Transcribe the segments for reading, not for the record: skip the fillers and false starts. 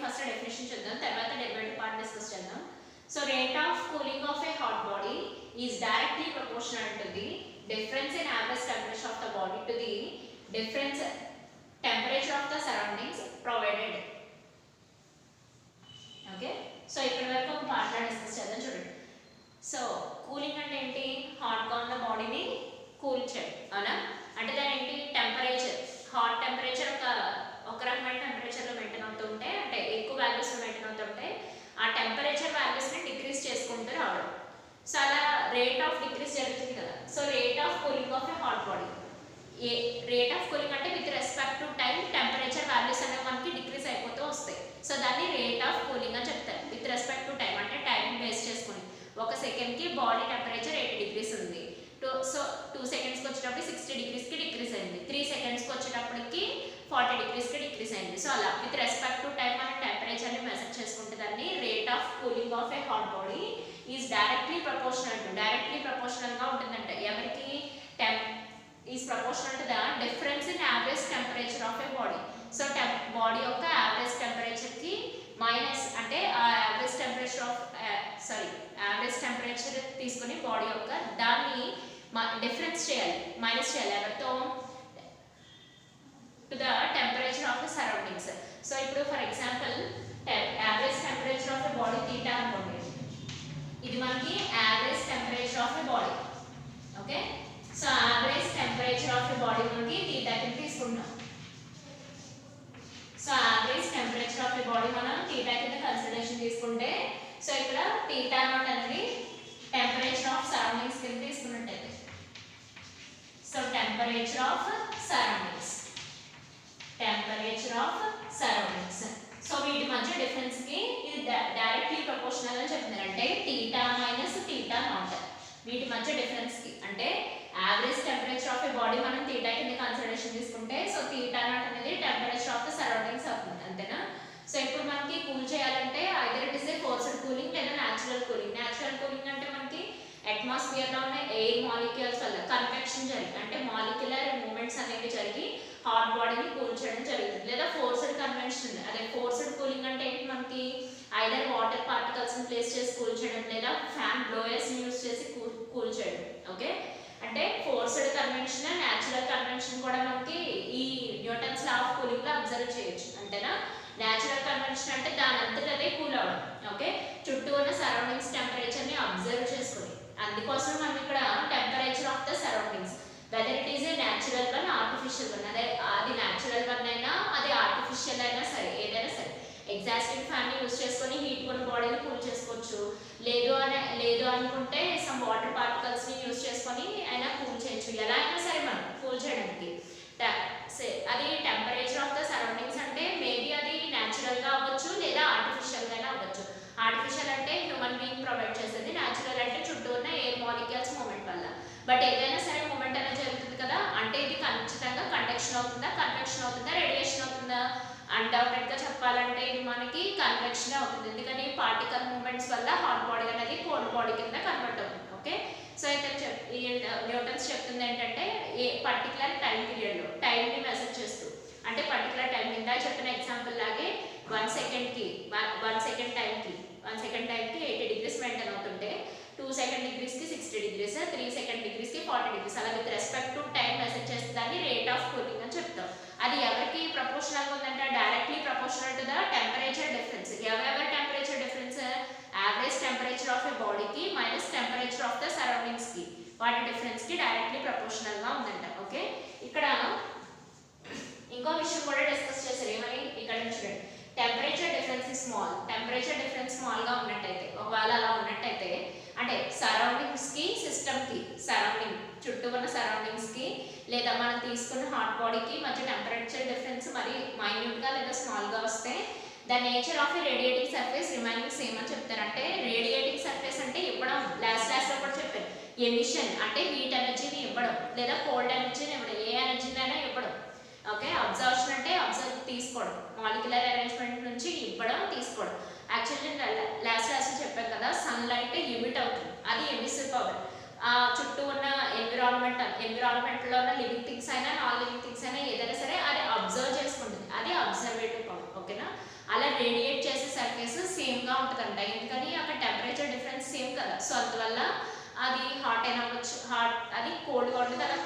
First definition చూద్దాం, తర్వాత derivative part discuss చేద్దాం. So rate of cooling of a hot body is directly proportional to the difference in average temperature of the body to the difference temperature of the surroundings provided. Okay, so ఇప్పటి వరకు ఒక పార్ట్లో discuss చేద్దాం. చూడండి, so cooling అంటే ఏంటి? హాట్గా ఉన్న బాడీని కూల్ చేయడం, అవునా? అంటే దాని ఏంటి? టెంపరేచర్, హాట్ టెంపరేచర్ ఒక రకమైన టెంపరేచర్లో మెయింటైన్ అవుతుంటే, అంటే ఎక్కువ వాల్యూస్లో మెయింటైన్ అవుతుంటే ఆ టెంపరేచర్ వాల్యూస్ని డిక్రీజ్ చేసుకుంటూ రావడం. సో అలా రేట్ ఆఫ్ డిక్రీజ్ జరుగుతుంది కదా. So rate of cooling of a hot body, a rate of cooling అంటే with respect to time temperature values అనేవి మనకి డిక్రీజ్ అయిపోతూ వస్తాయి. సో దాన్ని రేట్ ఆఫ్ కూలింగ్ అని చెప్తారు. విత్ రెస్పెక్ట్ టు టైం అంటే టైం బేస్ చేసుకుని, ఒక సెకండ్కి బాడీ టెంపరేచర్ 80 degrees ఉంది. సో 2 secondsకి వచ్చేటప్పుడు 60 degreesకి డిక్రీజ్ అయింది. 3 secondsకి వచ్చేటప్పటికి 40 degreesకి డిక్రీజ్ అయింది. సో అలా విత్ రెస్పెక్ట్ టు టైం మన టెంపరేచర్ని మెజర్ చేసుకుంటే దాన్ని rate of cooling of a hot body is directly ప్రపోర్షనల్గా ఉంటుందంట. ఎవరికి? Is proportional to the difference in average temperature of a body. So body యొక్క యావరేజ్ టెంపరేచర్కి మైనస్, అంటే ఆ యావరేజ్ టెంపరేచర్ తీసుకుని బాడీ యొక్క దాన్ని డిఫరెన్స్ చేయాలి, మైనస్ చేయాలి. ఎవరితో? To the temperature of the surroundings. So ఇప్పుడు for example average temperature of the body theta అనుకోండి. ఇది మనకి average temperature of the body. Okay, so average temperature of the body మనకి తీటా కింద తీసుకుంటాం. So average temperature of the body మనం theta కింద consideration తీసుకుంటే, సో ఇక్కడ తీటా నాట్ అనేది టెంపరేచర్ ఆఫ్ సరౌండింగ్స్ కింద తీసుకున్నట్టయితే, so temperature of surroundings, so వీటి మధ్య డిఫరెన్స్ కి ఇది డైరెక్ట్లీ ప్రపోర్షనల్ అని చెప్తున్నారు. అంటే తీటా మైనస్ తీటా నాట్, వీటి మధ్య డిఫరెన్స్ కి, అంటే average temperature of a body మనం తీటా కింద కన్సిడరేషన్ తీసుకుంటే, సో తీటా నాట్ అనేది టెంపరేచర్ ఆఫ్ ద సరౌండింగ్స్ అవుతుంది, అంతేనా? సో ఇప్పుడు మనకి కూల్ చేయాలంటే either it is a forced cooling లేదా న్యాచురల్ కూలింగ్. న్యాచురల్ కూలింగ్ అంటే మనకి అట్మాస్ఫియర్ లో ఉన్న ఎయిర్ మాలిక్యూల్స్ వల్ల కన్వెక్షన్ జరిగి, అంటే మాలిక్యులర్ మూమెంట్స్ అనేవి జరిగి హాట్ బాడీని కూల్ చేయడం జరుగుతుంది. లేదా ఫోర్స్డ్ కన్వెక్షన్, అదే ఫోర్స్డ్ కూలింగ్ అంటే ఏంటి? మనకి ఐదర్ వాటర్ పార్టికల్స్ ని ప్లేస్ చేసి కూల్ చేయడం, లేదా ఫ్యాన్ బ్లోయర్స్ ని యూస్ చేసి కూల్ చేయడం. ఓకే, అంటే ఫోర్స్డ్ కన్వెక్షన్, న్యాచురల్ కన్వెక్షన్ కూడా మనకి ఈ న్యూటన్స్ లా ఆఫ్ కూలింగ్ లో అబ్జర్వ్ చేయొచ్చు, అంతేనా? న్యాచురల్ కన్వెక్షన్ అంటే దాని అంతటా అదే కూల్ అవడం. ఓకే, చుట్టూ ఉన్న సరౌండింగ్స్ టెంపరేచర్ ని అబ్జర్వ్ చేసుకుని, అందుకోసం మనం ఇక్కడ temperature of the surroundings, whether it is a natural one, artificial one, అదే అది న్యాచురల్ వన్ అయినా అది ఆర్టిఫిషియల్ అయినా సరే, ఏదైనా సరే ఎగ్జాస్టింగ్ ఫ్యాన్ ని యూస్ చేసుకొని హీట్ ఉన్న బాడీని కూల్ చేసుకోవచ్చు. లేదు అనుకుంటే సమ్ వాటర్ పార్టికల్స్ ని యూస్ చేసుకొని అయినా కూల్ చేయొచ్చు. ఎలా అయినా సరే మనం కూల్ చేయడానికి అది టెంపరేచర్ ఆఫ్ ద సరౌండింగ్స్ అంటే మేబీ అది న్యాచురల్ గా అవ్వచ్చు లేదా ఆర్టిఫిషియల్ గా అవ్వచ్చు. ఆర్టిఫిషియల్ అంటే హ్యూమన్ బీయింగ్ ప్రొవైడ్ చేసేది, న్యాచురల్ అంటే చుట్టూ ఉన్న ఎయిర్ మాలిక్యూల్స్ మూమెంట్ వల్ల. బట్ ఏదైనా సరే మూమెంట్ అనేది జరుగుతుంది కదా, అంటే ఇది ఖచ్చితంగా కన్వెక్షన్ అవుతుందా, రేడియేషన్ అవుతుందా? అన్డౌటెడ్ గా చెప్పాలంటే ఇది మనకి కన్వెక్షన్ అవుతుంది. ఎందుకని? పార్టికల్ మూమెంట్స్ వల్ల హాట్ బాడీ అనేది కోల్డ్ బాడీ కింద కన్వర్ట్ అవుతుంది. ఓకే, సో అయితే న్యూటన్స్ చెప్తుంది ఏంటంటే ఏ పర్టికులర్ టైం పీరియడ్లో టైంని మెజర్ చేస్తూ, అంటే పర్టికులర్ టైం కింద చెప్పిన ఎగ్జాంపుల్ లాగే 1 సెకండ్ టైంకి 80 degrees మెయింటైన్ అవుతుంటే 2 second degreesకి 60 degrees, 3 second degreesకి 40 degrees, అలా with respect to time measure చేస్తే దాన్ని రేట్ ఆఫ్ కూలింగ్ అని చెప్తాం. అది ఎవరికి ప్రపోర్షనల్గా ఉందంటే directly proportional to the temperature difference. ఎవరెవరి temperature difference? Average temperature of a బాడీకి మైనస్ టెంపరేచర్ ఆఫ్ ద సరౌండింగ్స్కి, వాటి డిఫరెన్స్కి డైరెక్ట్లీ ప్రపోర్షనల్గా ఉందంట. ఓకే, ఇక్కడ ఇంకో విషయం కూడా డిస్కస్ చేశారు. ఏమని? ఇక్కడ చూడండి, టెంపరేచర్ డిఫరెన్స్ స్మాల్గా ఉన్నట్టయితే, ఒకవేళ అలా ఉన్నట్టయితే అంటే సరౌండింగ్స్కి సిస్టమ్కి, చుట్టూ ఉన్న సరౌండింగ్స్కి లేదా మనం తీసుకున్న హాట్ బాడీకి మధ్య టెంపరేచర్ డిఫరెన్స్ మరి మైన్యూట్గా లేదా స్మాల్గా వస్తే the nature of A radiating surface remaining same అని చెప్తారు. అంటే రేడియేటింగ్ సర్ఫేస్ అంటే ఇవ్వడం, లాస్ట్లో కూడా చెప్పారు. ఎమిషన్ అంటే హీట్ ఎనర్జీని ఇవ్వడం లేదా కోల్డ్ ఎనర్జీని ఇవ్వడం, ఏ ఎనర్జీనైనా ఇవ్వడం. ఓకే, అబ్జర్వేషన్ అంటే తీసుకోవడం, మాలిక్యులర్ అరేంజ్మెంట్ నుంచి ఇవ్వడం, తీసుకోవడం. యాక్చువల్లీ లాస్ట్ చెప్పాను కదా, సన్లైట్ ఎమిట్ అవుతుంది, అది ఎమిసివ్ పవర్. చుట్టూ ఉన్న ఎన్విరాన్మెంట్లో ఉన్న లివింగ్ థింగ్స్ అయినా నాన్ లివింగ్ థింగ్స్ అయినా ఏదైనా సరే అది అబ్జర్వ్ చేసుకుంటుంది, అది అబ్జర్వేటివ్ పవర్. ఓకేనా. అలా రేడియేట్ చేసే సర్ఫేస్ సేమ్గా ఉంటుందంట. ఎందుకని అక్కడ టెంపరేచర్ డిఫరెన్స్ సేమ్ కదా, సో అందువల్ల అది హాట్ అయినా అవ్వచ్చు, అది కోల్డ్గా ఉంటుంది, అలా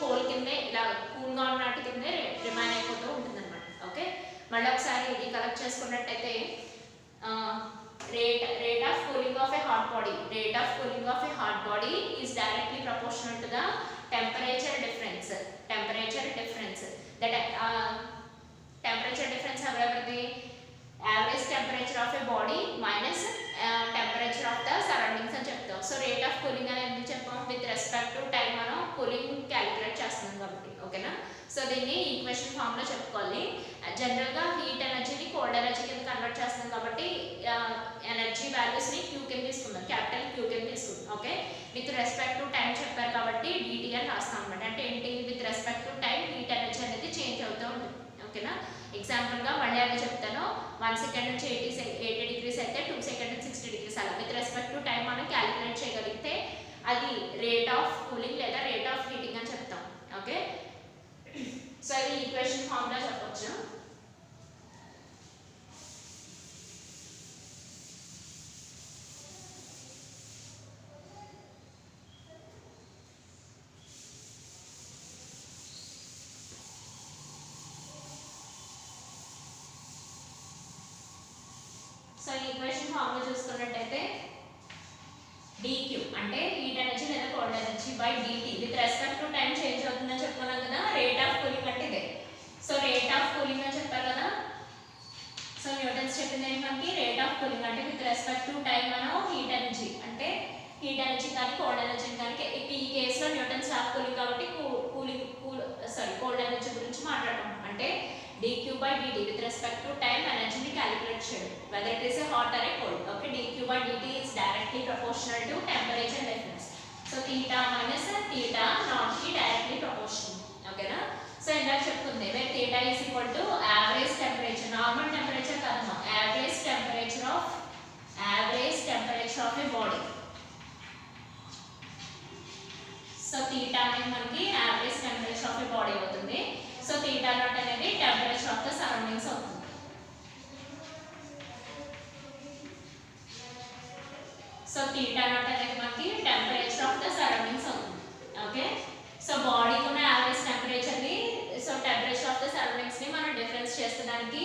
కోల్ కిందే ఇలా కూల్గా ఉన్నట్టు కిందే రిమైన్ అయిపోతూ ఉంటుంది అనమాట. ఓకే, మళ్ళీ ఒకసారి ఇది కలెక్ట్ చేసుకున్నట్టయితే rate of cooling of a hot body is directly proportional to the temperature difference that temperature difference however the average temperature of a body minus temperature of the surroundings అని చెప్తాం. So rate of cooling అని ఎందుకు చెప్పాం, with respect to time మనం cooling calculate చేస్తున్నాం కాబట్టి. ఓకేనా, so దీన్ని ఈక్వేషన్ ఫామ్ లో చెప్పుకోవాలి. జనరల్ గా హీట్ ఎనర్జీని కోల్డ్ ఎనర్జీ కింద కన్వర్ట్ చేస్తున్నాం కాబట్టి ఎనర్జీ వాల్యూస్ ని క్యూ కింద తీసుకుందాం, క్యాపిటల్ క్యూ కింద తీసుకుందాం. Okay, with respect to time చెప్పారు కాబట్టి డిటి అని రాస్తాం అనమాట. అంటే ఏంటి, with respect to time heat energy అనేది చేంజ్ అవుతూ ఉంటుంది. ఓకేనా, ఎగ్జాంపుల్ గా మళ్ళీ అదే చెప్తాను. 1 సెకండ్ నుంచి 80 డిగ్రీస్ అయితే 2 సెకండ్ నుంచి 60 డిగ్రీస్ అలా విత్ రెస్పెక్ట్ టు టైం మనం క్యాలిక్యులేట్ చేయగలిగితే అది రేట్ ఆఫ్ కూలింగ్ లేదా రేట్ ఆఫ్ హీటింగ్ అని చెప్తాం. ఓకే, సో ఇది ఈక్వేషన్ ఫామ్ లో చెప్పొచ్చు. సో ఈక్వేషన్ ఫామ్ లో చూసుకున్నట్టయితే dq అంటే హీట్ ఎనర్జీ లేదా cold energy by dt with respect to time change అవుతుందని చెప్పుకున్నాం కదా. రేట్ ఆఫ్ కూలింగ్ అంటే ఇదే. సో రేట్ ఆఫ్ కూలింగ్ అని చెప్పారు కదా. సో న్యూటన్స్ చెప్పింది ఏంటి మనకి, రేట్ ఆఫ్ కూలింగ్ అంటే విత్ రెస్పెక్ట్ టు టైం మనం హీట్ ఎనర్జీ అంటే హీట్ ఎనర్జీ కానీ కోల్డ్ ఎనర్జీ కానీ ఈ కేసులో న్యూటన్స్ లా ఆఫ్ కూలింగ్ కాబట్టి కోల్డ్ ఎనర్జీ గురించి మాట్లాడతాం. అంటే dq by dt with respect to time energy ni calculate cheyadu whether it is a hot or a cold. Okay, dq by dt is directly proportional to temperature difference. So theta minus theta not be directly proportional. Okay na, so inda cheptunde where theta is equal to average temperature, normal temperature kadma, average temperature of a body. So theta అనేది మనకి average temperature of a body అవుతుంది. So theta naught అనేది temperature of the surroundings అవుతుంది. So theta naught అనేది మనకి temperature of the surroundings అవుతుంది. Okay, so బాడీకి ఉన్న యావరేజ్ టెంపరేచర్ ని, so temperature of the surroundings ని మనం డిఫరెన్స్ చేసేదానికి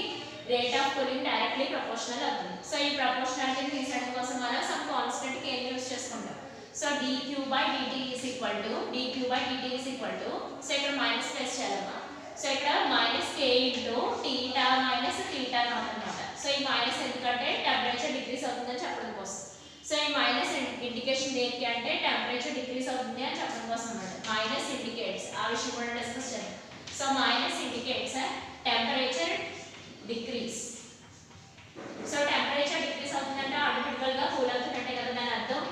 rate of cooling directly proportional అవుతుంది. సో ఈ ప్రపోర్షనాలిటీని తీసేయడం కోసం మనం సమ్ కాన్స్టెంట్ కి ఏం యూస్ చేసుకుంటాం. So dq by dt is equal to so ఇక్కడ మైనస్ ప్లేస్ చేయాలమ్మా. సో ఇక్కడ minus k into theta minus theta naught అన్నమాట. సో ఈ మైనస్ ఎందుకంటే టెంపరేచర్ డిక్రీస్ అవుతుందని చెప్పడం కోసం. సో ఈ మైనస్ ఇండికేషన్ దేనికి అంటే టెంపరేచర్ డిక్రీస్ అవుతుంది అని చెప్పడం కోసం అన్నమాట. మైనస్ ఇండికేట్స్, ఆ విషయం కూడా డిస్కస్ చేద్దాం. So minus indicates temperature decrease. So temperature decrease అవుతుందంటే ఆటోమేటికల్ గా కూల్ అవుతున్నట్టే కదా దాని అర్థం.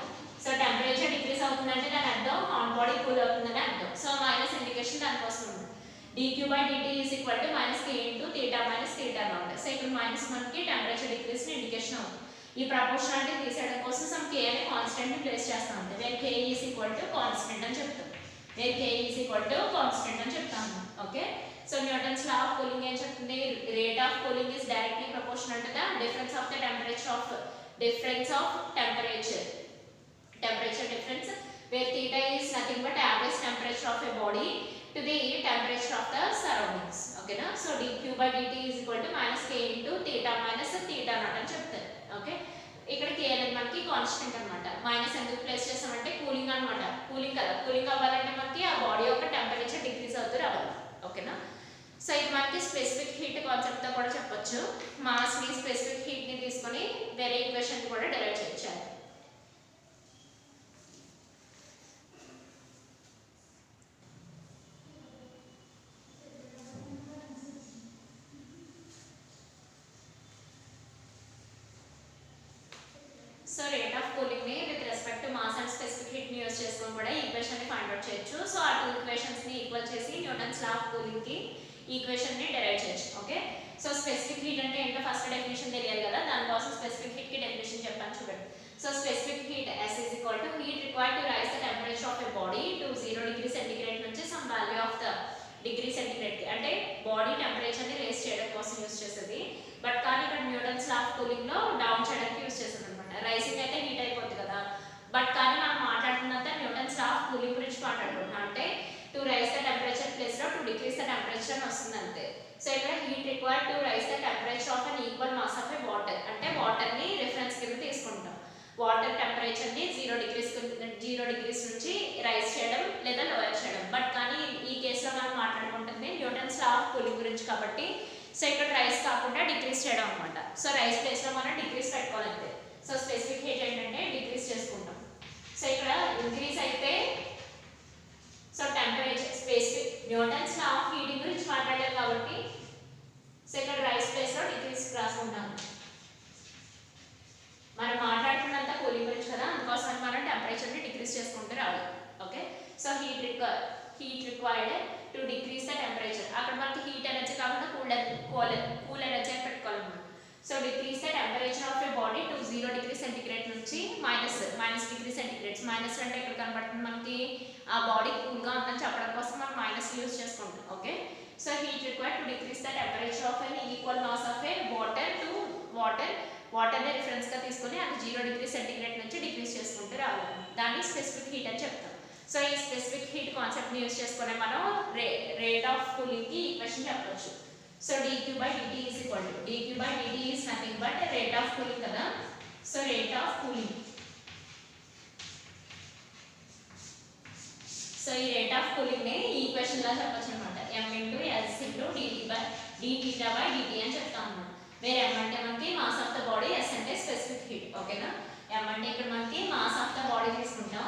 సో టెంపరేచర్ డిక్రీస్ అవుతుందంటే దాని అర్థం హాట్ బాడీ కూల్ అవుతుందని అర్థం. సో మైనస్ ఇండికేషన్ దానికోసం ఉంది. dq by dt is equal to minus k into theta minus theta naught. So ఇక్కడ మైనస్ మనకి టెంపరేచర్ డిక్రీస్ ని ఇండికేషన్ అవుతుంది. ఈ ప్రపోర్షనాలిటీ తీసేయడం కోసం సమ్ k అనే కాన్స్టెంట్ ని ప్లేస్ చేస్తాం. అంటే where k is equal to constant అని చెప్తాం. Okay, so Newton's law of cooling ఏం చెప్తుంది, rate of cooling is directly proportional to the difference of the temperature difference where theta is nothing but average temperature of a body to the temperature of the surroundings. Okay na, so dq by dt is equal to minus k into theta minus theta naught అని చెప్తారు. Okay, ఇక్కడ k అనేది మనకి constant అన్నమాట. Minus ఎందుకు place చేసామంటే cooling అన్నమాట. Cooling కదా, కూలింగ్ అవ్వాలంటే మనకి ఆ బాడీ యొక్క టెంపరేచర్ డిక్రీస్ అవుతూ రావాలి. ఓకేనా, సో ఇది మనకి స్పెసిఫిక్ హీట్ కాన్సెప్ట్ తో కూడా చెప్పొచ్చు. మాస్ ని స్పెసిఫిక్ హీట్ ని తీసుకొని వేరే ఈక్వేషన్ కూడా డెరైవ్ చేయొచ్చు. సో రేట్ ఆఫ్ కూలింగ్ ని with respect to mass and specific heat ని యూస్ చేసుకొని కూడా ఈక్వేషన్ ని ఫైండ్ అవుట్ చేయొచ్చు. సో ఆ టూ ఈక్వేషన్స్ ని ఈక్వల్ చేసి న్యూటన్స్ లా ఆఫ్ కూలింగ్ కి ఈక్వేషన్ ని డెరైవ్ చేయొచ్చు. ఓకే, సో స్పెసిఫిక్ హీట్ అంటే ఏంటో ఫస్ట్ డెఫినిషన్ తెలియాలి కదా, దానికోసం స్పెసిఫిక్ హీట్ కి డెఫినిషన్ చెప్పాను చూడండి. So specific heat S is equal to heat required to rise the temperature of a body to 0 degree centigrade నుంచి some value of the degree centigrade కి, అంటే బాడీ టెంపరేచర్ ని రేస్ చేయడం కోసం use చేసేది. న్యూటన్స్ లా ఆఫ్ కూలింగ్ లో down చేయడానికి use చేస్తాం అనమాట. రైసింగ్ అయితే హీట్ అయిపోతుంది కదా, బట్ కానీ మనం మాట్లాడుతున్నంత న్యూటన్స్ లా ఆఫ్ కూలింగ్ గురించి మాట్లాడుకుంటున్నాం. అంటే to rice the temperature place లో టు డిక్రీస్ ద టెంపరేచర్ అని వస్తుంది అంతే. సో ఇక్కడ heat required to rice the temperature of an equal mass of a water, అంటే వాటర్ ని రిఫరెన్స్ కింద తీసుకుంటాం. వాటర్ టెంపరేచర్ ని 0 డిగ్రీస్ నుంచి రైస్ చేయడం లేదా లోయర్ చేయడం. బట్ కానీ ఈ కేసులో మనం మాట్లాడుకుంటుంది న్యూటన్స్ లా ఆఫ్ కూలింగ్ గురించి కాబట్టి, సో ఇక్కడ రైస్ కాకుండా డిక్రీస్ చేయడం అనమాట. సో రైస్ ప్లేస్ లో మనం డిక్రీస్ పెట్టుకోవాలంటే, సో స్పెసిఫిక్ హీట్ ఏంటంటే డిక్రీస్ చేసుకుంటాం. సో ఇక్కడ ఇంక్రీజ్ అయితే so temperature specific Newton's law of heating గురించి మాట్లాడాం కాబట్టి, సో ఇక్కడ రైస్ ప్లేస్ లో డిక్రీస్ రాసుకుంటాం. మనం మాట్లాడుతున్నంత కూలింగ్ గురించి కదా, అందుకోసం మనం టెంపరేచర్ ని డిక్రీస్ చేసుకుంటూ రావాలి. Okay, so heat required to decrease the temperature. అక్కడ మనకి హీట్ ఎనర్జీ కాకుండా కూల్ ఎనర్జీ అని పెట్టుకోవాలన్నమాట. So decrease the temperature of a body to 0 degree centigrade నుంచి మైనస్ డిగ్రీ సెంటిగ్రేడ్స్. మైనస్ అంటే ఇక్కడ కనబడుతుంది మనకి ఆ బాడీ కూల్ గా ఉందని చెప్పడం కోసం మనం మైనస్ యూస్ చేసుకుంటాం. Okay, so heat required to decrease the temperature of an equal mass of a water ని రిఫరెన్స్ గా తీసుకొని అది 0 డిగ్రీ సెంటిగ్రేడ్ నుంచి డిక్రీస్ చేసుకుంటూ రావాలి. దాన్ని స్పెసిఫిక్ హీట్ అని చెప్తాం. సో ఈ స్పెసిఫిక్ హీట్ కాన్సెప్ట్ ని యూస్ చేసుకునే మనం రేట్ ఆఫ్ కూలింగ్ కి ఈక్వేషన్ చెప్పొచ్చు. So dQ/dt is equal to dQ/dt is nothing but rate of cooling కదా. So rate of cooling, so ఈ రేట్ ఆఫ్ కూలింగ్ ని ఈ ఈక్వేషన్ లా చెప్పొచ్చు అన్నమాట. m × s × dθ/dt అని చెప్తాం అన్నమాట. వేరే m అంటే మనకి mass of the body, s అంటే స్పెసిఫిక్ హీట్. ఓకేనా, m అంటే ఇక్కడ మనకి మాస్ ఆఫ్ ద బాడీ తీసుకుంటాం.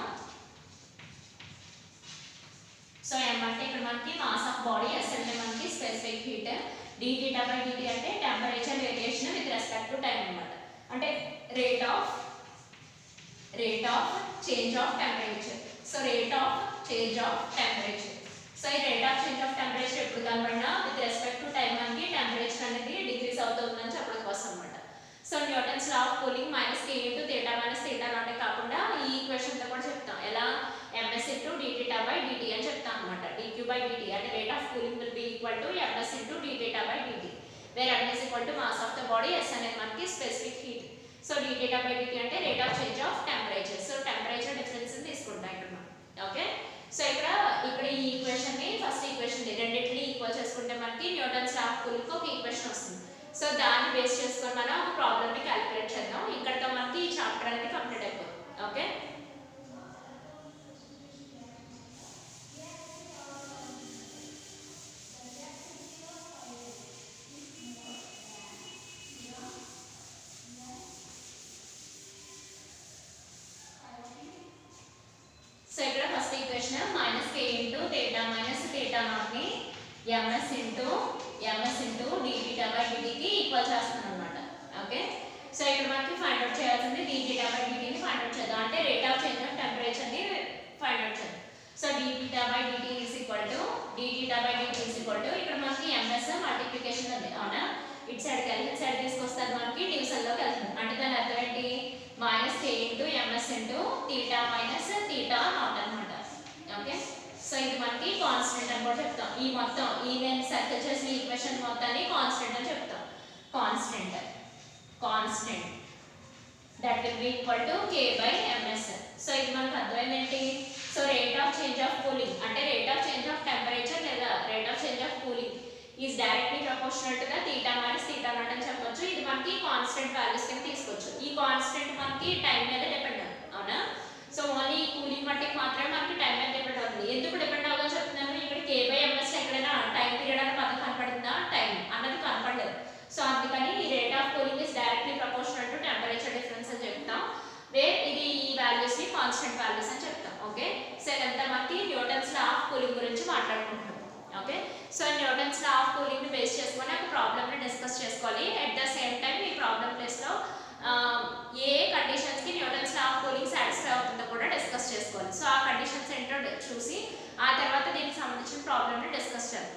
సో m అంటే ఇక్కడ మనకి మాస్ ఆఫ్ బాడీ, s అంటే మనకి స్పెసిఫిక్ హీట్, dθ/dt అంటే temperature variation with respect to time అన్నమాట. అంటే rate of change of temperature. So rate of change of temperature. So ఈ rate of change of temperature ఎప్పుడు కనబడినా విత్ రెస్పెక్ట్ టు టైం మనకి temperature అనేది decrease అవుతుందని చెప్పడం కోసం అన్నమాట. So Newton's law of cooling -k × θ - θ0 కాకుండా ఈ ఈక్వేషన్ తో కూడా చెప్తాం. ఎలా ms × dθ/dt అని చెప్తాం అన్నమాట. dQ/dt అంటే rate of cooling will be equal to ms × dθ/dt, where m is equal to mass of the body, s అనేది మనకి స్పెసిఫిక్ హీట్. సో dθ/dt అంటే rate of change of temperature. So temperature difference ని తీసుకుంటాం ఇక్కడ మనం. Okay, so ఇక్కడ ఈ equation ని ఫస్ట్ ఈక్వేషన్ రెండింటిని ఈక్వల్ చేసుకుంటే మనకి న్యూటన్స్ లా ఆఫ్ కూలింగ్ ఒక ఈక్వేషన్ వస్తుంది. సో దాన్ని బేస్ చేసుకొని మనం ఒక ప్రాబ్లమ్ ని క్యాలిక్యులేట్ చేద్దాం. ఇక్కడతో మనకి ఈ చాప్టర్ అనేది కంప్లీట్ అయిపోతుంది. ఓకే, సో ఇక్కడ ఫస్ట్ ఈక్వేషన్ -k × θ - θ0 ని ms × dθ/dt కి ఈక్వల్ చేస్తున్నాం అన్నమాట. ఓకే, సో ఇక్కడ మనకి ఫైండ్ అవుట్ చేయాల్సింది dθ/dt ని ఫైండ్ అవుట్ చేద్దాం. అంటే rate of change of temperature ని ఫైండ్ అవుట్ చేద్దాం. సో dθ/dt ఇక్కడ మనకి ms మల్టిప్లికేషన్ ఉంది అవునా, ఇటు సైడ్ కి ఇటు సైడ్ తీసుకొస్తారు మనకి డివిజన్ లోకి వెళ్తుంది. అంటే దాని అర్థం ఏంటి, -k × ms × θ - θ0 అన్నమాట. ఓకే, సో ఇది మనకి కాన్స్టెంట్ అని కూడా చెప్తాం. ఈ మొత్తం ఈ నేను సర్కిల్ చేసిన ఈక్వేషన్ మొత్తాన్ని కాన్స్టెంట్ అని చెప్తాం. Constant that will be equal to k/ms. So ఇది మనకు అర్థమైంది ఏంటి, so rate of change of cooling అంటే rate of change of temperature లేదా rate of change of cooling is directly proportional to the θ - θ0 అని చెప్పొచ్చు. ఇది మనకి కాన్స్టెంట్ వాల్యూస్ కింద తీసుకోవచ్చు. ఈ కాన్స్టెంట్ మనకి టైం మీద డిపెండ్ అవునా. సో ఓన్లీ కూలింగ్ మట్టికి మాత్రమే మనకి టైం మీద డిపెండ్ అవుతుంది. ఎందుకు డిపెండ్ అవుతుందో చెప్తున్నాను. ఇక్కడ k/ms ఎక్కడైనా టైం పీరియడ్ అని పదం కనపడిందా, టైం అన్నది కనపడలేదు. సో అందుకని ఈ rate of cooling is directly proportional to temperature difference అని చెప్తాం. వేర్ ఇది ఈ వాల్యూస్ ని కాన్స్టెంట్ వాల్యూస్ అని చెప్తాం. ఓకే, సో ఇదంతా మనకి న్యూటన్స్ లా ఆఫ్ కూలింగ్ గురించి మాట్లాడుకుంటున్నాం. Okay, so Newton's law of cooling ని బేస్ చేసుకొని ఒక ప్రాబ్లమ్ ని డిస్కస్ చేసుకోవాలి. అట్ ద సేమ్ టైం ఈ ప్రాబ్లమ్ ప్లేస్ లో ఏ కండిషన్స్ కి Newton's law of cooling satisfy అవుతుందో కూడా డిస్కస్ చేసుకోవాలి. సో ఆ కండిషన్స్ ఏంటో చూసి ఆ తర్వాత దీనికి సంబంధించిన ప్రాబ్లమ్ ని డిస్కస్ చేద్దాం.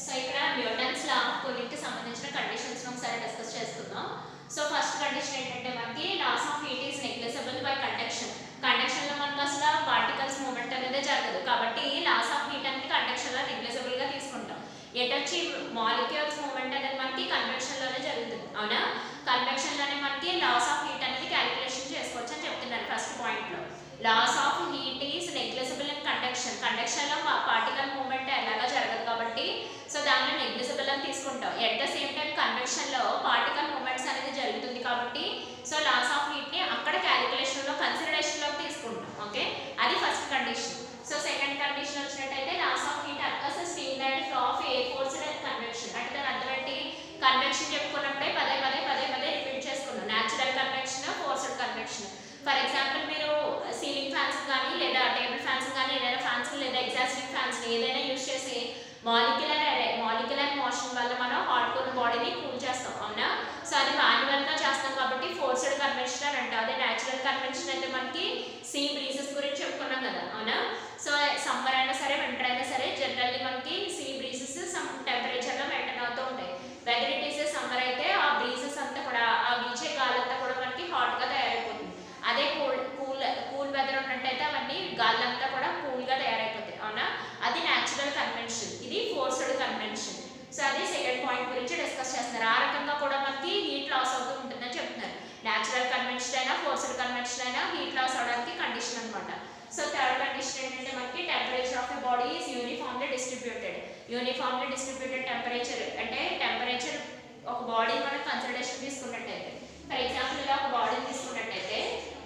సో ఇక్కడ న్యూటన్స్ లా ఆఫ్ కూలింగ్ కి సంబంధించిన కండిషన్స్ ఒకసారి డిస్కస్ చేసుకుందాం. సో ఫస్ట్ కండిషన్ ఏంటంటే మనకి loss of heat is negligible by conduction. Conduction లో మనకు అసలు వచ్చేసి మాలిక్యూల్స్ మూవ్మెంట్ అనేది మనకి కన్వెక్షన్ లోనే జరుగుతుంది అవునా. కన్వెక్షన్ లోనే మనకి లాస్ ఆఫ్ హీట్ అనేది క్యాలిక్యులేషన్ చేసుకోవచ్చు అని చెప్తున్నారు ఫస్ట్ పాయింట్ లో. Loss of heat is negligible in conduction. Conduction లో పార్టికల్ మూవ్మెంట్ ఎలాగా జరగదు కాబట్టి సో దానిలో నెగ్లిజిబుల్ అని తీసుకుంటాం. At the same time convection లో పార్టికల్ మూవ్మెంట్స్ అనేది జరుగుతుంది కాబట్టి సో లాస్ ఆఫ్ హీట్ ని అక్కడ క్యాలిక్యులేషన్ లో కన్సిడరేషన్ లో తీసుకుంటాం. ఓకే, అది first condition. So second condition వచ్చినట్టయితే loss of heat occurs steam and flow of air forced convection. అంటే దాని అర్థం ఏంటి, కన్వెక్షన్ చెప్పుకున్నప్పుడే పదే పదే రిపీట్ చేసుకున్నాం. Natural convection, forced convection. For example మీరు సీలింగ్ ఫ్యాన్స్ కానీ లేదా టేబుల్ ఫ్యాన్స్ కానీ ఏదైనా ఫ్యాన్స్ లేదా ఎగ్జాస్టింగ్ ఫ్యాన్స్ ఏదైనా యూజ్ చేసి మాలిక్యులర్ మోషన్ వల్ల మనం హాట్ కూల్ బాడీని కూల్ చేస్తాం అవునా. సో అది మాన్యువల్ గా చేస్తాం కాబట్టి ఫోర్స్డ్ కన్వెక్షన్ అని అంటాం. అదే న్యాచురల్ కన్వెక్షన్ అయితే మనకి సీ బ్రీజెస్ గురించి చెప్పుకున్నాం కదా అవునా. సో సమ్మర్ అయినా సరే వింటర్ అయినా సరే జనరల్లీ మనకి సీ బ్రీజెస్ సమ్ టెంపరేచర్ లో మెయింటైన్ అవుతూ ఉంటాయి. వెదర్ ఇట్ ఈస్ సమ్మర్ అయితే ఆ బ్రీజెస్ అంతా కూడా ఆ వీచే గాలంతా కూడా మనకి హాట్ గా తయారైపోతుంది. అదే కూల్ వెదర్ ఉన్నట్టయితే అవన్నీ గాలంతా కూడా కూల్ గా తయారైపోతాయి అవునా. అది న్యాచురల్ కన్వెన్షన్, ఇది ఫోర్స్డ్ కన్వెన్షన్. సో అది సెకండ్ పాయింట్ గురించి డిస్కస్ చేస్తున్నారు. ఆ రకంగా కూడా మనకి హీట్ లాస్ అవుతూ ఉంటుందని చెప్తున్నారు. న్యాచురల్ కన్వెన్షన్ అయినా ఫోర్స్డ్ కన్వెన్షన్ అయినా హీట్ లాస్ అవడానికి కండిషన్ అనమాట. సో థర్డ్ కండిషన్ ఏంటంటే మనకి temperature of the body is uniformly distributed. Uniformly distributed temperature అంటే టెంపరేచర్ ఒక బాడీ మనం కన్సిడరేషన్ తీసుకున్నట్టయితే, ఫర్ ఎగ్జాంపుల్ ఇలా ఒక బాడీ తీసుకున్నట్టయితే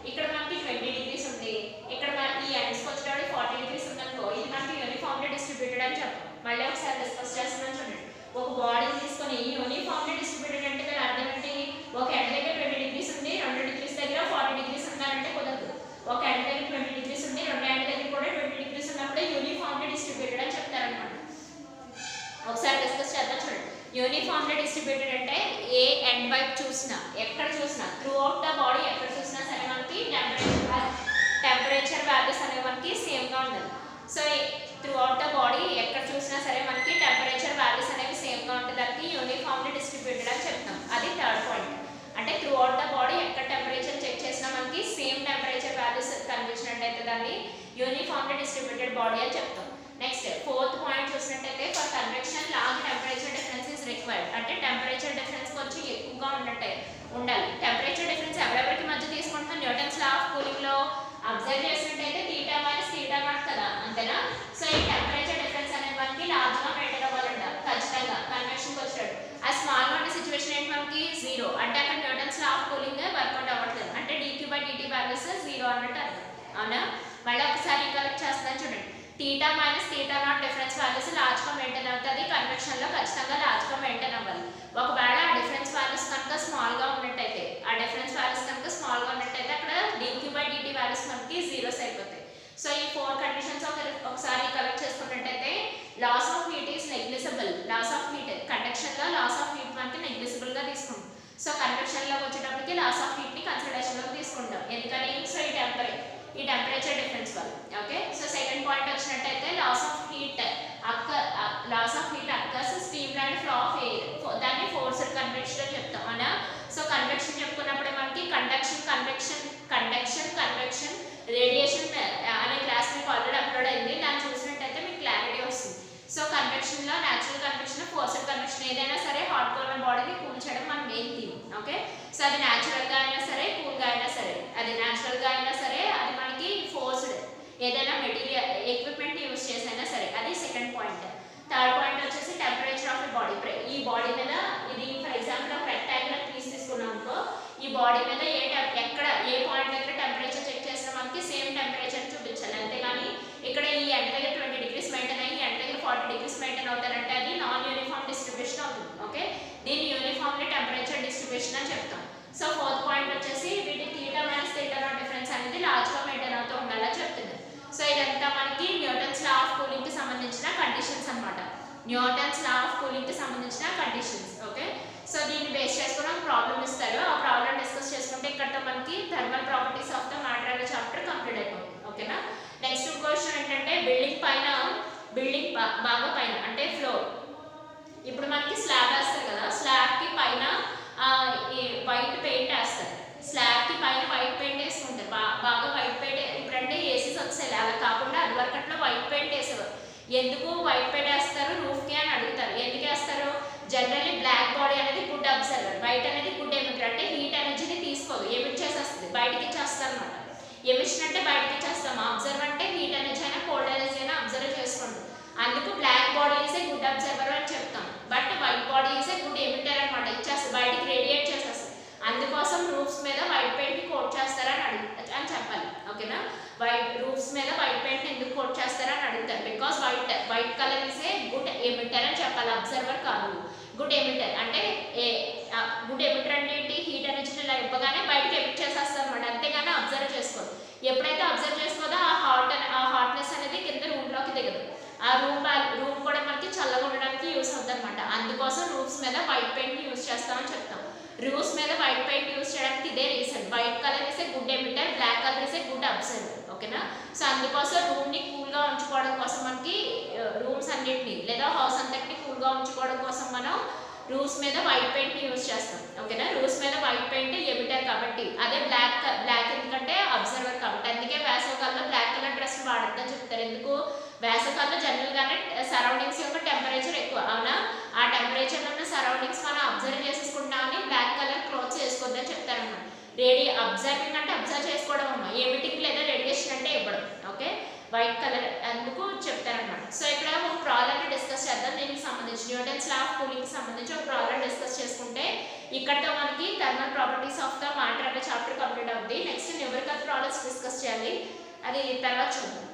ఇక్కడ మనకి 20 degrees ఉంది, ఇక్కడ మనకి ఈ ఎండ్స్కి వచ్చేటప్పుడు 40 degrees ఉందనుకో, ఇది మనకి యూనిఫామ్లీ డిస్ట్రిబ్యూటెడ్ అని చెప్పాం. మళ్ళీ ఒకసారి డిస్కస్ చేస్తున్నాను చూడండి. ఒక బాడీ తీసుకొని యూనిఫామ్లీ డిస్ట్రిబ్యూటెడ్ అంటే దాని అర్థం ఏంటి, ఒక ఎండ్ దగ్గర 20 degrees ఉంది, 2 degrees దగ్గర 40 degrees ఉందంటే కుదరదు. ఒక ఎండ్ దగ్గర 20 degrees ఉంది, రెండు ఎండ్ దగ్గర కూడా 20 degrees ఉన్నప్పుడే యూనిఫామ్లీ డిస్ట్రిబ్యూటెడ్ అని చెప్తారనమాట. ఒకసారి డిస్కస్ చేద్దాం చూడండి. యూనిఫామ్లీ డిస్ట్రిబ్యూటెడ్ అంటే ఏ ఎండ్ వైపు చూసినా ఎక్కడ చూసినా త్రూ అవుట్ ద బాడీ ఎక్కడ చూసినా సరే మనకి టెంపరేచర్ వాల్యూస్ అనేవి మనకి సేమ్గా ఉండాలి. So through out the body ఎక్కడ చూసినా సరే మనకి టెంపరేచర్ వాల్యూస్ అనేవి సేమ్గా ఉండడానికి యూనిఫామ్లీ డిస్ట్రిబ్యూటెడ్ అని చెప్తాం. అది థర్డ్ పాయింట్. అంటే త్రూ అవుట్ ద బాడీ ఎక్కడ టెంపరేచర్ చెక్ చేసినా మనకి సేమ్ టెంపరేచర్ వాల్యూస్ కనిపించినట్టయితే దాన్ని యూనిఫామ్లీ డిస్ట్రిబ్యూటెడ్ బాడీ అని చెప్తాం. నెక్స్ట్ ఫోర్త్ పాయింట్ చూసినట్టయితే for convection large temperature difference is required. అంటే టెంపరేచర్ డిఫరెన్స్ కొంచెం ఎక్కువగా ఉండాలి. టెంపరేచర్ డిఫరెన్స్ ఎవరెవరికి మధ్య తీసుకుంటున్నాం, న్యూటన్స్ లా ఆఫ్ కూలింగ్ లో అబ్జర్వ్ చేసినట్టయితే θ మైనస్ θ0 కదా అంతేనా. సో ఈ టెంపరేచర్ డిఫరెన్స్ అనేది మనకి లార్జ్ గా మెయింటైన్ అవ్వాలంట ఖచ్చితంగా కన్వెక్షన్కి వచ్చాడు. ఆ స్మాల్ గా ఉండే సిచ్యువేషన్ ఏంటి మనకి 0 అంటే అక్కడ Newton's law of cooling work out అవ్వట్లేదు, అంటే dQ/dt వాల్యూస్ 0 అన్నట్టు అర్థం అవునా. మళ్ళీ ఒకసారి కలెక్ట్ చేస్తాను చూడండి. θ మైనస్ θ0 డిఫరెన్స్ వాల్యూస్ లార్జ్ గా మెయింటైన్ అవుతుంది. కన్వెక్షన్ లో ఖచ్చితంగా లార్జ్ గా మెయింటైన్ అవ్వాలి. ఒకవేళ ఆ డిఫరెన్స్ వాల్యూస్ కనుక స్మాల్ గా ఉన్నట్టయితే అక్కడ dQ/dt వాల్యూస్ మనకి జీరోస్ అయిపోతాయి. సో ఈ 4 కండిషన్స్ ఒకసారి కలెక్ట్ చేసుకున్నట్టయితే loss of heat is negligible. Loss of heat conduction లో లాస్ ఆఫ్ హీట్ మనకి నెగ్లిజిబుల్ గా తీసుకుంటాం. సో కన్వెక్షన్ లోకి వచ్చేటప్పటికి లాస్ ఆఫ్ హీట్ ని కన్సిడరేషన్ లోకి తీసుకుంటాం. ఎందుకని, సో ఈ టెంపరేచర్ డిఫరెన్స్ వల్ల. ఓకే, సో సెకండ్ పాయింట్ వచ్చినట్టయితే loss of heat occurs steam and flow of air. దాన్ని ఫోర్స్డ్ కన్వెక్షన్ అని చెప్తాం అవునా. సో కన్వెక్షన్ చెప్పుకున్నప్పుడే మనకి కండక్షన్ కన్వెక్షన్ రేడియేషన్ అనే క్లాస్ మీకు ఆల్రెడీ అప్లోడ్ అయింది. దాన్ని చూసినట్టయితే మీకు క్లారిటీ వస్తుంది. సో కన్వెక్షన్ లో న్యాచురల్ కన్వెక్షన్, ఫోర్స్డ్ కన్వెక్షన్ ఏదైనా సరే హాట్ కోర్ బాడీని కూల్ చేయడం మన మెయిన్ థీమ్. ఓకే, సో అది న్యాచురల్ గా అయినా సరే కూల్ గా అయినా సరే, అది న్యాచురల్ గా అయినా సరే అది మనకి ఫోర్స్డ్ ఏదైనా మెటీరియల్ ఎక్విప్మెంట్ యూజ్ చేసైనా సరే, అది సెకండ్ పాయింట్. థర్డ్ పాయింట్ వచ్చేసి టెంపరేచర్ ఆఫ్ బాడీ. ఈ బాడీ మీద ఇది ఫర్ ఎగ్జాంపుల్ ఒక రెక్టాంగులర్ పీస్ తీసుకున్నాం అనుకో, ఈ బాడీ మీద ఎక్కడ ఏ పాయింట్ దగ్గర టెంపరేచర్ చెక్ చేసినా మనకి సేమ్ టెంపరేచర్ చూపించాలి. అంతేగాని ఇక్కడ ఈ ఎండ్ దగ్గర 20 degrees మెయింటైన్ అయ్యి ఎండ్ దగ్గర 40 degrees మెయింటైన్ అవుతారంటే అది నాన్ యూనిఫామ్ డిస్ట్రిబ్యూషన్ అవుతుంది. ఓకే, దీన్ని యూనిఫామ్లీ టెంపరేచర్ డిస్ట్రిబ్యూషన్ అని చెప్తాం. సో ఫోర్త్ పాయింట్ వచ్చేసి వీటి θ మైనస్ θ0 డిఫరెన్స్ అనేది లార్జ్ గా మెయింటైన్ అవుతూ ఉండాలని చెప్తుంది. సో ఇదంతా మనకి న్యూటన్స్ లా ఆఫ్ కూలింగ్ కి సంబంధించిన కండిషన్స్ అన్నమాట. న్యూటన్స్ లా ఆఫ్ కూలింగ్ కి సంబంధించిన కండిషన్స్. ఓకే, సో దీన్ని బేస్ చేసుకుని ఒక ప్రాబ్లమ్ ఇస్తారు. ఆ ప్రాబ్లమ్ డిస్కస్ చేసుకుంటే ఇక్కడ మనకి thermal properties of the matter అనే చాప్టర్ కంప్లీట్ అయిపోతుంది. ఓకేనా. నెక్స్ట్ క్వశ్చన్ ఏంటంటే బిల్డింగ్ బాగా పైన అంటే ఫ్లోర్. ఇప్పుడు మనకి స్లాబ్ వేస్తారు కదా, స్లాబ్ కి పైన వైట్ పెయింట్ వేస్తారు. స్లాబ్ కి పైన వైట్ పెయింట్ వేసుకుంటారు, బాగా వైట్ పెయింట్. ఇప్పుడంటే ఏసీస్ వచ్చాయి, అలా కాకుండా అదివరకట్లో వైట్ పెయింట్ వేసేవారు. ఎందుకు వైట్ పెయింట్ వేస్తారు రూఫ్ కి అని అడుగుతారు. ఎందుకు వేస్తారు బయటికి ఇచ్చేస్తారు అనమాట. ఎమిషన్ అంటే బయటికి ఇచ్చేస్తాం, అబ్జర్వ్ అంటే హీట్ ఎనర్జీ అయినా కోల్డ్ ఎనర్జీ అయినా అబ్జర్వ్ చేసుకోండి. అందుకు black body is a good absorber అని చెప్తాం, but white body is a good emitter అనమాట. ఇచ్చేస్తుంది, బయటికి రేడియేట్ చేసేస్తుంది. అందుకోసం రూఫ్స్ మీద వైట్ పెయింట్ కోట్ చేస్తారని అని చెప్పాలి. ఓకేనా, వైట్ రూఫ్స్ మీద వైట్ పెయింట్ ఎందుకు కోట్ చేస్తారని అడుగుతారు. Because white colour is a good emitter అని చెప్పాలి, అబ్జర్వర్ కాదు. గుడ్ ఎమిటర్ అంటే గుడ్ ఎమిటర్ అంటే ఏంటి, హీట్ ఎనర్జీని ఇలా ఇవ్వగానే బయటకి ఎమిట్ చేసేస్తారు అనమాట, అంతేగాని అబ్జర్వ్ చేసుకోదు. ఎప్పుడైతే అబ్జర్వ్ చేసుకోదో ఆ హాట్నెస్ అనేది కింద రూమ్లోకి దిగదు. ఆ రూమ్ కూడా మనకి చల్లగా ఉండడానికి యూస్ అవుతుంది అనమాట. అందుకోసం రూఫ్స్ మీద వైట్ పెయింట్ యూస్ చేస్తామని చెప్తాం. రూఫ్స్ మీద వైట్ పెయింట్ యూస్ చేయడానికి ఇదే reason. White colour is a good emitter, black colour is a good absorber. ఓకేనా, సో అందుకోసం రూమ్ని కూల్గా ఉంచుకోవడం కోసం మనకి రూమ్స్ అన్నిటిని లేదా హౌస్ అంతటిని కూల్గా ఉంచుకోవడం కోసం మనం రూఫ్స్ మీద వైట్ పెయింట్ని యూస్ చేస్తాం. ఓకేనా, రూఫ్స్ మీద వైట్ పెయింట్ ఎమిటర్ కాబట్టి, అదే బ్లాక్ ఎందుకంటే అబ్జర్వర్ కాబట్టి. అందుకే వేసవికాలంలో బ్లాక్ కలర్ డ్రెస్ వాడద్దని చెప్తారు. ఎందుకు, వేసవికాలంలో జనరల్గానే సరౌండింగ్స్ యొక్క టెంపరేచర్ ఎక్కువ, అవునా, ఆ టెంపరేచర్లో ఉన్న సరౌండింగ్స్ మనం అబ్జర్వ్ చేసుకుంటామని బ్లాక్ కలర్ క్లాత్స్ వేసుకోవద్దని చెప్తారన్నమాట. అబ్జర్వింగ్ అంటే అబ్జర్వ్ చేసుకోవడం అమ్మా, ఎమిటింగ్ లేదా రేడియేషన్ అంటే ఇవ్వడం. ఓకే, వైట్ కలర్ అందుకు చెప్తారన్నమాట. సో ఇక్కడ ఒక ప్రాబ్లమ్ డిస్కస్ చేద్దాం. దీనికి సంబంధించి న్యూటన్స్ లా ఆఫ్ కూలింగ్ సంబంధించి ఒక ప్రాబ్లమ్ డిస్కస్ చేసుకుంటే ఇక్కడతో మనకి thermal properties of the matter అనే చాప్టర్ కంప్లీట్ అవుతుంది. నెక్స్ట్ న్యూమరికల్ ప్రాబ్లమ్స్ డిస్కస్ చేయాలి, అది తర్వాత చూద్దాం.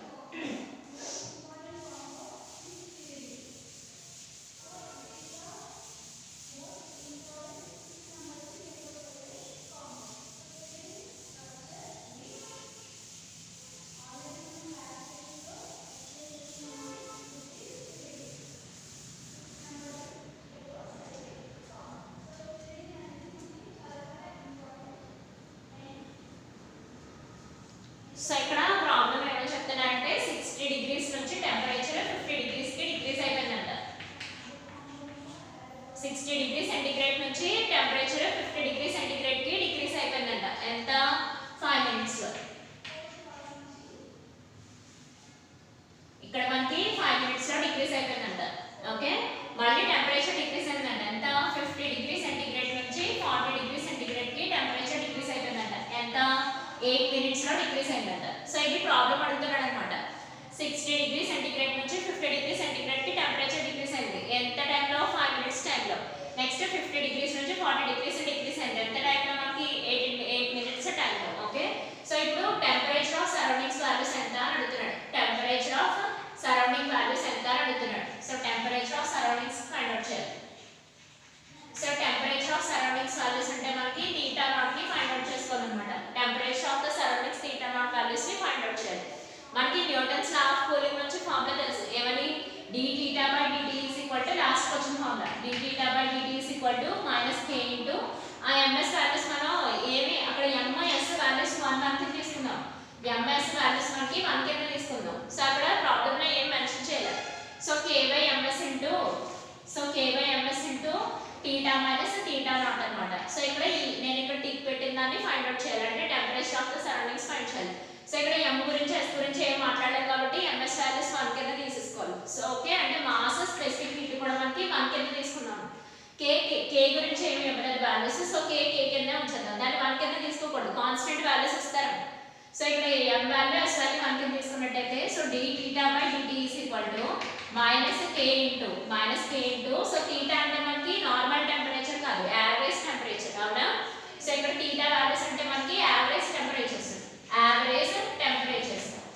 సో ఇక్కడ ప్రాబ్లం ఏమో చెప్తున్నారంటే 60 డిగ్రీస్ నుంచి టెంపరేచర్ 50 డిగ్రీస్కి డిక్రీజ్ అయిపోయిందంట. 60 డిగ్రీ సెంటిగ్రేడ్ నుంచి టెంపరేచర్ 50 డిగ్రీ సెంటిగ్రేడ్కి డిక్రీజ్ అయిపోయిందంట. ఎంత, 5 మినిట్స్లో. ఇక్కడ మనకి 5 మినిట్స్లో డిక్రీజ్ అయిపోయిందంట. ఓకే, మళ్ళీ టెంపరేచర్ డిక్రీజ్ అయిందంట. ఎంత, 50 డిగ్రీ సెంటిగ్రేడ్ నుంచి 40 డిగ్రీ సెంటిగ్రేడ్కి టెంపరేచర్ డిక్రీజ్ అయిపోయిందంట. ఎంత, 8 మినిట్స్లో డిక్రీజ్ అయిందంట. సో ఇది ప్రాబ్లం అడుగుతున్నాడు అనమాట. 60 డిగ్రీ సెంటిగ్రేడ్ నుంచి 50 డిగ్రీ సెంటిగ్రేడ్కి టెంపరేచర్ డిక్రీజ్ అయింది. ఎంత టైంలో, 5 మినిట్స్ టైంలో. నెక్స్ట్ 50 డిగ్రీస్ నుంచి 40 డిగ్రీస్ డిక్రీజ్ అయింది. ఎంత టైంలో మనకి, 8 మినిట్స్ టైంలో. ఓకే, సో ఇప్పుడు టెంపరేచర్ ఆఫ్ సరౌండింగ్స్ వాల్యూస్ ఎంత అని అడుగుతున్నాడు. టెంపరేచర్ ఆఫ్ సరౌండింగ్ వాల్యూస్ ఎంత అని అడుగుతున్నాడు. So temperature of surroundings find out చేయాలి. So temperature of surroundings values అంటే మనకి తీటా నాట్ ని ఫైండ్ అవుట్ చేసుకోవాలన్నమాట. Temperature of the surroundings theta not values ని ఫైండ్ అవుట్ చేయాలి. మనకి న్యూటన్స్ లా ఆఫ్ కూలింగ్ నుంచి ఫార్ములా తెలుసు. ఏమని, d theta by dt is equal to last question formula, d theta by dt is equal to -k into ఆ ms values మనం ఏమి అక్కడ ms వాల్యూస్ 1 కి తీసుకుందాం. ms వాల్యూస్ మనకి 1 కింద తీసుకుందాం. సో అక్కడ ప్రాబ్లమ్ లో ఏం మెన్షన్ చేయలేదు. So k by ms into theta minus theta naught అన్నమాట. సో ఇక్కడ నేను ఇక్కడ టిక్ పెట్టిన దాన్ని ఫైండ్ అవుట్ చేయాలంటే temperature of the surroundings find చేయాలి. సో ఇక్కడ m గురించి s గురించి ఏం మాట్లాడలేదు కాబట్టి ms వాల్యూస్ 1 కింద తీసేసుకోవాలి. సో ఓకే, అంటే మాస్ స్పెసిఫిక్ హీట్ కూడా మనకి 1 కింద తీసుకున్నాము. k గురించి ఏమి ఇవ్వలేదు వాల్యూస్. సో k కింద ఉంచేద్దాం, దాన్ని 1 కింద తీసుకోకూడదు, కాన్స్టెంట్ వాల్యూస్ ఇస్తారు. సో ఇక్కడ m వాల్యూ s వాల్యూ 1 కింద తీసుకున్నట్టయితే so d theta by dt is equal to -k into so theta అంటే మనకి నార్మల్ టెంపరేచర్ కాదు, యావరేజ్ టెంపరేచర్, అవునా. సో ఇక్కడ theta వాల్యూస్ అంటే మనకి average temperatures.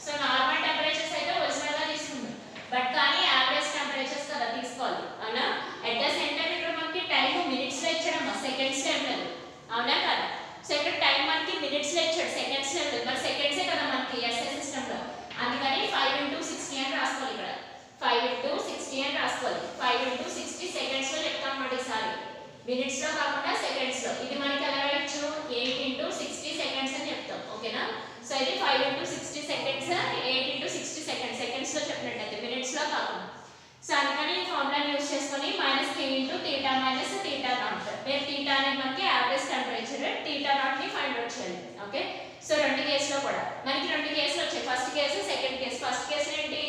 So normal temperatures అయితే ఒరిజినల్ గా తీసుకుందాం, బట్ కానీ యావరేజ్ టెంపరేచర్స్ కదా తీసుకోవాలి, అవునా. ఎట్ ద సేమ్ టైం ఇక్కడ మనకి టైం మినిట్స్ లో ఇచ్చాడమ్మా, సెకండ్స్ టైం లేదు, అవునా కదా. సో ఇక్కడ టైం మనకి మినిట్స్ లో ఇచ్చాడు, సెకండ్స్ లో లేదు, మరి సెకండ్సే కదా మనకి ఎస్ఐ సిస్టమ్ లో. అందుకని 5 into 60 అని రాసుకోవాలి. ఇక్కడ 5 into 60 అని రాసుకోవాలి. 5 into 60 సెకండ్స్ లో చెప్తాం అన్నమాట ఈసారి, మినిట్స్ లో కాకుండా సెకండ్స్ లో. ఇది మనకి ఎలా రాయొచ్చు, 8 into 60 సెకండ్స్ అని చెప్తాం. ఓకేనా, సో ఇది 5 into 60 seconds, 8 into 60 seconds, seconds లో చెప్పినట్టయితే మినిట్స్ లో కాకుండా. సో అందుకని ఈ ఫార్ములాని యూస్ చేసుకొని -k into theta minus theta naught, where theta అనేది మనకి యావరేజ్ టెంపరేచర్, theta naught ని ఫైండ్ అవుట్ చేయాలి. ఓకే, సో రెండు కేసులో కూడా మనకి రెండు కేసులు వచ్చాయి, first case second case. First case ఏంటి,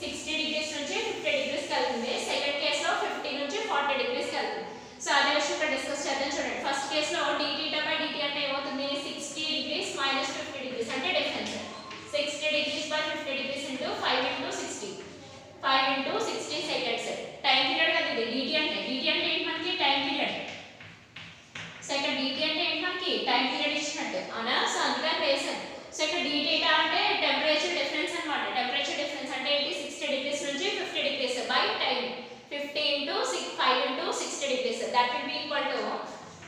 60 డిగ్రీస్ నుంచి 50 డిగ్రీస్ వెళ్తుంది. సెకండ్ కేసులో 50 నుంచి 40 డిగ్రీస్ వెళ్తుంది. సో అదే విషయం ఇక్కడ డిస్కస్ చేద్దాం. చూడండి, ఫస్ట్ కేసులో d theta by dt అంటే ఏమవుతుంది, 60 degrees - that will be equal to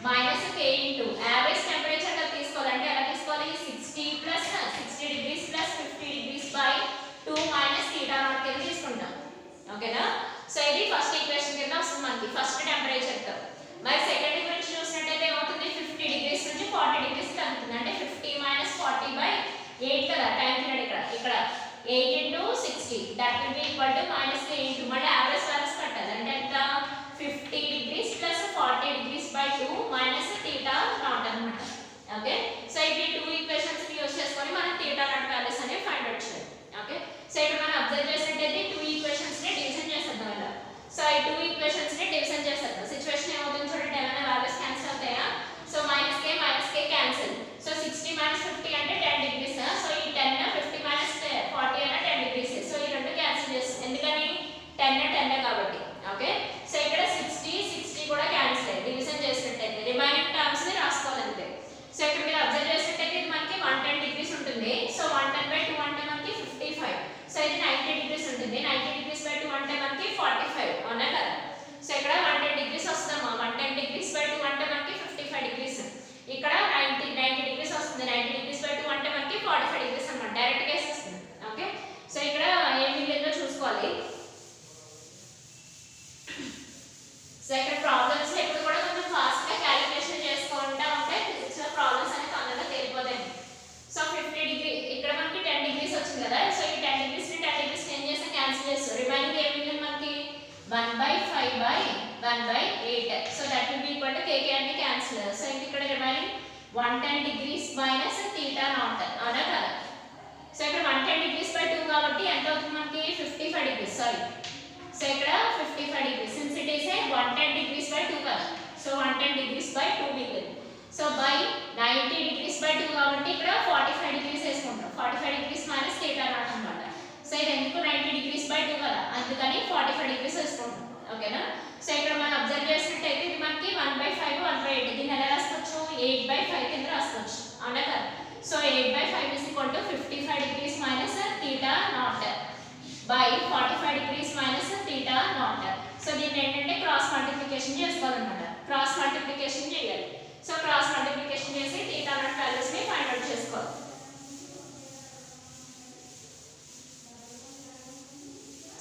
minus k into average temperature గా తీసుకోవాలంటే ఎలా తీసుకోవాలి 60 plus 60 degrees plus 50 degrees by 2 minus θ not కింద తీసుకుంటాం ఓకేనా సో ఇది ఫస్ట్ ఈక్వేషన్ కింద వస్తుంది మనకి ఫస్ట్ టెంపరేచర్ తో మరి సెకండ్ గురించి చూసినట్లయితే ఏమవుతుంది 50 డిగ్రీస్ నుంచి 40 డిగ్రీస్ తగ్గుతుంది అంటే 50 40 బై 8 కదా టైం పీరియడ్ ఇక్కడ 8 into 60 that will be equal to minus k into మళ్ళీ యావరేజ్ వాల్యూస్ కట్టాలి అంటే ఎంత 50 degrees plus 40 degrees by 2 minus theta naught అన్నమాట ఓకే సో ఈ టూ ఈక్వేషన్స్ ని యూస్ చేసుకొని మనం theta naught వాల్యూస్ అనేవి ఫైండ్ అవుట్ చేయాలి ఓకే సో ఇక్కడ మనం అబ్జర్వ్ చేసినట్లయితే టూ ఈక్వేషన్స్ ని డివిజన్ చేసేద్దాం ఇలా సో ఈ టూ ఈక్వేషన్స్ ని డివిజన్ చేసేద్దాం సిచువేషన్ ఏమవుతుంది చూడండి ఏమైనా వాల్యూస్ క్యాన్సిల్ అవుతాయా so minus k cancel so 60 50 అంటే 10 డిగ్రీస్ సో ఈ 10 50 40 అన్న 10 డిగ్రీస్ సో ఈ రెండు క్యాన్సిల్ చేస్తాం ఎందుకని 10 కాబట్టి ఓకే సో ఇక్కడ 60 కూడా క్యాన్సిల్ అయ్యి డివిజన్ చేసినట్టయితే రిమైనింగ్ టర్మ్స్ ని రాసుకోవాలంతే సో ఇక్కడ మీరు అబ్జర్వ్ చేసినట్టయితే ఇది మనకి 110 డిగ్రీస్ ఉంటుంది సో 110 బై 2 అంటే మనకి 55 సో ఇది 90 డిగ్రీస్ ఉంటుంది 90 డిగ్రీస్ బై 2 అంటే మనకి 45 అవునా కదా సో ఇక్కడ 110 డిగ్రీస్ వస్తామా 110 డిగ్రీస్ బై 2 అంటే మనకి 55 డిగ్రీస్ ఇక్కడ 90 డిగ్రీస్ వస్తుంది 90 డిగ్రీస్ బై 2 అంటే మనకి 45 డిగ్రీస్ అన్నమాట డైరెక్ట్ గా వస్తుంది ఓకే సో ఇక్కడ ఏం మిగిలిందో చూసుకోవాలి సో ఇక్కడ ప్రాబ్లమ్స్ ఎప్పుడు కూడా కొంచెం ఫాస్ట్ గా క్యాలిక్యులేషన్ చేసుకుంటా ఉంటే సో ప్రాబ్లమ్స్ అనేవి తొందరగా తేలిపోతాయి సో 50 డిగ్రీ ఇక్కడ మనకి 10 డిగ్రీస్ వచ్చింది కదా సో ఈ 10 డిగ్రీస్ ని 10 డిగ్రీస్ ఏం చేస్తాం క్యాన్సిల్ చేస్తాం రిమైనింగ్ ఏం మిగిలింది మనకి 1/5 by 1/8 so that will be equal to kk అని క్యాన్సిల్ సో ఇక్కడ రిమైనింగ్ 110 డిగ్రీస్ మైనస్ θ నాట్ అవునా కదా సో ఇక్కడ 110 డిగ్రీస్ బై 2 కాబట్టి ఎంత అవుతుంది మనకి 55 డిగ్రీస్ సారీ సో ఇక్కడ 55 degrees since it is a 110 degrees by 2 కదా సో 110 డిగ్రీస్ బై 2 మిగిలింది సో బై 90 డిగ్రీస్ బై 2 కాబట్టి ఇక్కడ 45 డిగ్రీస్ వేసుకుంటాం 45 డిగ్రీస్ మైనస్ θ నాట్ అన్నమాట సో ఇది ఎందుకు 90 డిగ్రీస్ బై 2 కదా అందుకని 45 డిగ్రీస్ వేసుకుంటాం ఓకేనా సో ఇక్కడ మనం అబ్జర్వ్ చేసినట్టయితే ఇది మనకి 1/5 1/8 దీన్ని ఎలా రాసుకోవచ్చు 8/5 కింద రాసుకోవచ్చు అవునా కదా so 8/5 is equal to 55 degrees minus theta naught by 45 degrees minus theta naught so దీన్ని ఏంటంటే క్రాస్ మల్టిప్లికేషన్ చేసుకోవాలన్నమాట క్రాస్ మల్టిప్లికేషన్ చేయాలి సో క్రాస్ మల్టిప్లికేషన్ చేసి theta naught వాల్యూస్ ని ఫైండ్ అవుట్ చేసుకోవాలి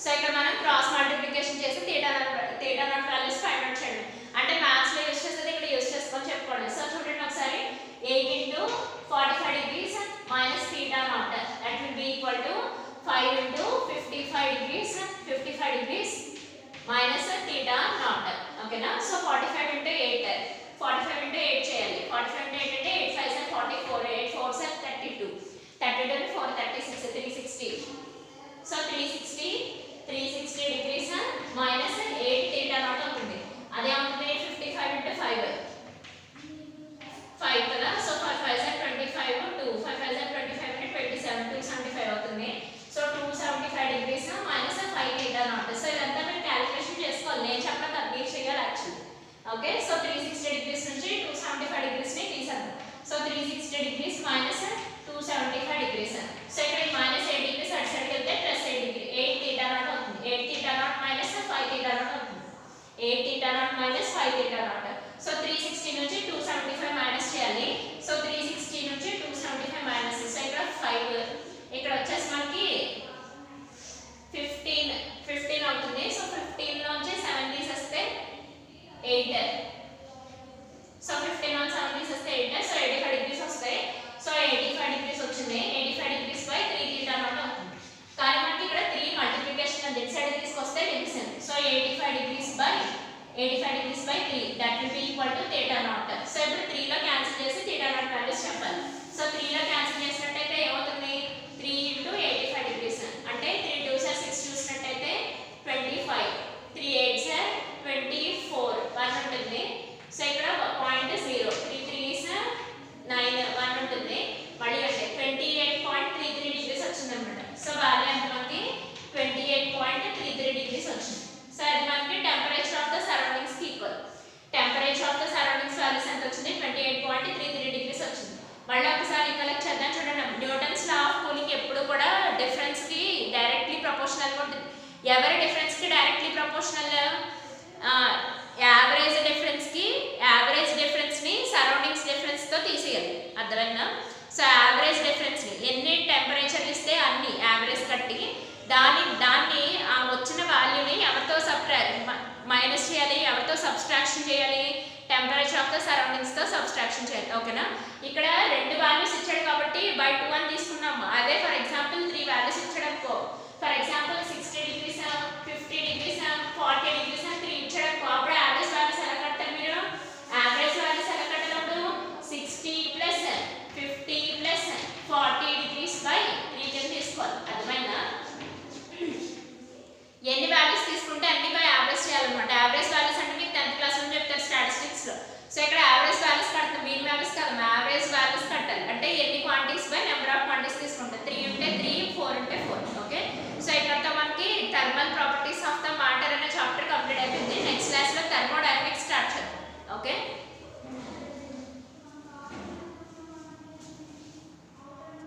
సో ఇక్కడ మనం క్రాస్ మల్టిప్లికేషన్ చేసి theta naught values find out చేయాలి అంటే మ్యాథ్స్ లో యూస్ చేసేది ఇక్కడ యూస్ చేసుకొని చెప్పుకోండి సో చూడండి ఒకసారి 8 into 45 degrees minus theta naught that will be equal to 5 into 55 degrees minus theta naught okay na so 45 into 8 45 into 8 చేయాలి 45 into 8 అంటే 8 5 are 44 8 4 are 32 32 and 4 36 360 so 360 degrees minus 8 theta naught అవుతుంది అదే అవుతుంది 55 into 5 5 కదా so 5 5 are 25 2 5 5 are 25 అంటే 27 275 అవుతుంది so 275 degrees minus 5 theta naught so ఇదంతా మీరు క్యాలిక్యులేషన్ చేసుకోవాలి నేను చెప్పడం మీరు చేయాలి యాక్చువల్లీ ఓకే సో 360 degrees నుంచి 275 degrees ని తీసేద్దాం so 360 degrees minus 275 degrees so ఇక్కడ ఈ minus 8 degrees అటు సైడ్కి వెళ్తే ప్లస్ 8 degree 8 theta naught అవుతుంది 8 theta naught minus 5 theta naught అవుతుంది 8 theta naught minus 5 theta naught so 360 నుంచి 275 మైనస్ చేయాలి సో 360 నుంచి 275 మైనస్ సో ఇక్కడ 5 ఇక్కడ వచ్చేసి మనకి 15 అవుతుంది సో 15 నుంచి 7 తీసేస్తే 8 సో 15 నుంచి 7 తీసేస్తే 8 సో 85 డిగ్రీస్ వస్తాయి సో 85 డిగ్రీస్ వచ్చింది 85 డిగ్రీస్ బై 3 theta naught అవుతుంది కానీ మనకి ఇక్కడ 3 మల్టిప్లికేషన్ అది సైడ్ తీసుకొస్తే division so 85 degrees by 3 that will be equal to theta naught so ఇప్పుడు 3 లో క్యాన్సిల్ చేసి theta naught వాల్యూస్ చెప్పాలి సో 3 లో క్యాన్సిల్ చేసినట్టయితే ఏమవుతుంది 3 into 85 degrees అంటే 3 2s are 6 చూసినట్టయితే 25 3 8s are 24 1 ఉంటుంది సో ఇక్కడ పాయింట్ 0 3 3s 9 1 ఉంటుంది మళ్ళీ అంటే 28.33 degrees వచ్చిందన్నమాట సో వాల్యూ ఎంత మనకి 28.33 degrees వచ్చింది సో అది మనకి టెంపరేచర్ ఆఫ్ ద సరౌండింగ్స్ కి equal temperature of the surroundings values ఎంత వచ్చింది 28.33 degrees వచ్చింది మళ్ళీ ఒకసారి కలెక్ట్ చేద్దాం చూడండి న్యూటన్స్ లా ఆఫ్ కూలింగ్ ఎప్పుడు కూడా డిఫరెన్స్ కి డైరెక్ట్లీ ప్రపోర్షనల్ గా ఉంటుంది ఎవరి డిఫరెన్స్ కి డైరెక్ట్లీ ప్రపోర్షనల్ యావరేజ్ డిఫరెన్స్ అర్థమైందా? సో యావరేజ్ డిఫరెన్స్ ఎన్ని టెంపరేచర్లు ఇస్తే అన్ని యావరేజ్ కట్టి దాన్ని ఆ వచ్చిన వాల్యూని ఎవరితో మైనస్ చేయాలి, ఎవరితో సబ్స్ట్రాక్షన్ చేయాలి, టెంపరేచర్ ఆఫ్ ద సరౌండింగ్స్తో సబ్స్ట్రాక్షన్ చేయాలి. ఓకేనా? ఇక్కడ 2 వాల్యూస్ ఇచ్చాడు కాబట్టి బై 2 అని తీసుకున్నాము. అదే ఫర్ ఎగ్జాంపుల్ 3 వాల్యూస్ ఇచ్చాడు అనుకో,